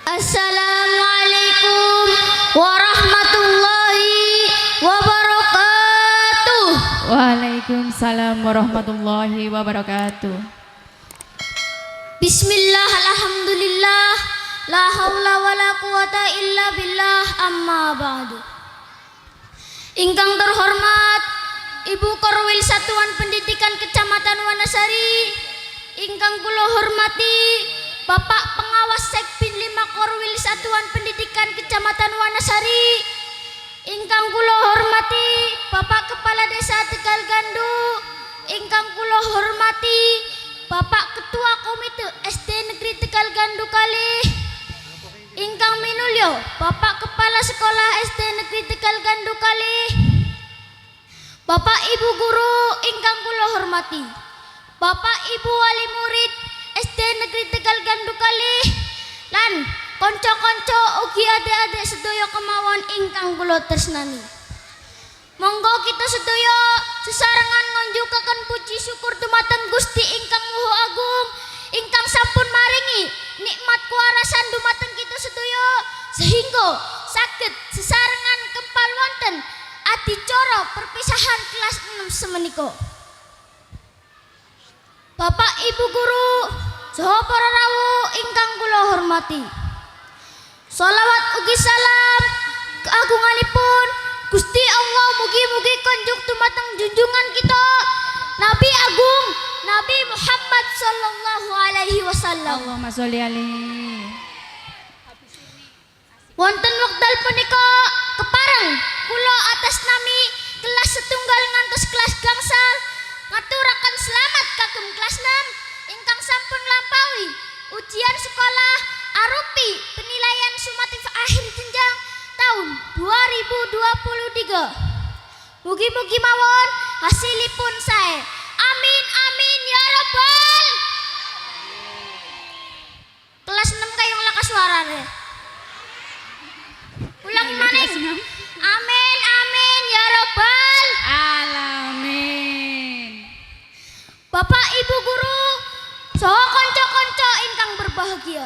Assalamualaikum warahmatullahi wabarakatuh. Waalaikumsalam warahmatullahi wabarakatuh. Bismillah, alhamdulillah, la haula wala quwata illa billah, amma ba'du. Ingkang terhormat Ibu Korwil Satuan Pendidikan Kecamatan Wanasari, ingkang kula hormati Bapak Pengawas Sekbin 5 Korwil Satuan Pendidikan Kecamatan Wanasari, ingkang kula hormati Bapak Kepala Desa Tegal Gandu, ingkang kula hormati Bapak Ketua Komite SD Negeri Tegal Gandu Kalih, ingkang minulya Bapak Kepala Sekolah SD Negeri Tegal Gandu Kalih, Bapak Ibu Guru ingkang kula hormati, Bapak Ibu Wali Murid SD Negeri Tegal Gandu Kalih, lan konco-konco ugi adik-adik sedaya kemawon ingkang kula tresnani. Monggo kita sedaya sesarengan ngunjukaken puji syukur dumateng Gusti ingkang Maha Agung, ingkang sampun maringi nikmat kuwarasan dumateng kita sedaya sehingga saged sesarengan kempal wonten adicara perpisahan kelas 6 semenika. Bapak Ibu Guru saha para rawuh ingkang kula hormati, sholawat ugi salam keagunganipun Gusti Allah mugi-mugi konjuk dumateng junjungan kita Nabi Agung Nabi Muhammad sallallahu alaihi wasallam. Allahumma sholli alaihi. Wonten wekdal punika kepareng kula atas nami kelas setunggal ngantos kelas gangsal ngaturaken selamat kagem kelas 6 ingkang sampun nglampaui ujian sekolah arupi penilaian sumatif akhir jenjang tahun 2023. Mugi-mugi mawon hasilipun sae. Amin amin ya rabbal. Kelas 6 kayong laka suarane. Ulang maning. Amin amin ya rabbal Alamin. Bapak Ibu Guru saha kanca-kanca ingkang berbahagia,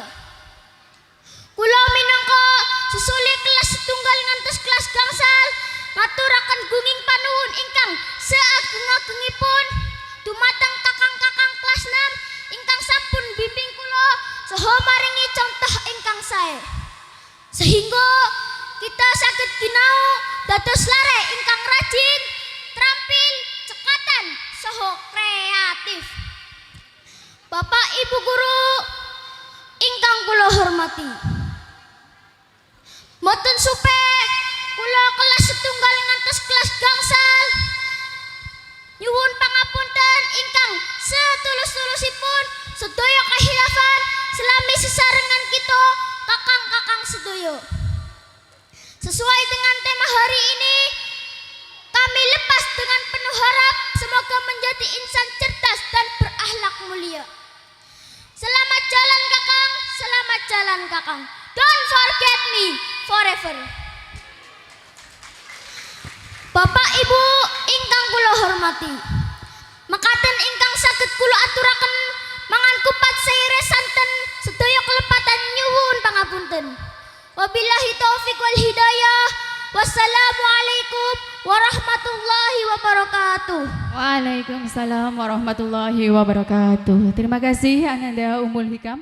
kula minangka sesule kelas setunggal ngantos kelas gangsal ngaturaken gunging panuwun ingkang seageng-agengipun dumateng kakang-kakang kelas 6 ingkang sampun bimbing kula saha maringi contoh ingkang sae sehingga kita saged ginau dados lare ingkang rajin, trampil, cekatan saha kreatif. Bapak Ibu Guru ingkang kula hormati, mboten supe kula kelas setunggal ngantos kelas gangsal nyuwun pangapunten ingkang setulus-tulusipun sedaya kahilafan selami sesarengan kita kakang-kakang sedaya. Sesuai dengan tema hari ini, kami lepas dengan penuh harap semoga menjadi insan cerdas dan berakhlak mulia. Selamat jalan kakang, selamat jalan kakang. Don't forget me forever. Bapak Ibu ingkang kula hormati, mekaten ingkang saged kula aturaken mangan kupat seire santen sedaya kelepatan nyuwun pangapunten. Wabillahi taufik wal hidayah. Wassalamualaikum warahmatullahi wabarakatuh. Waalaikumsalam warahmatullahi wabarakatuh. Terima kasih Ananda Ummul Hikam.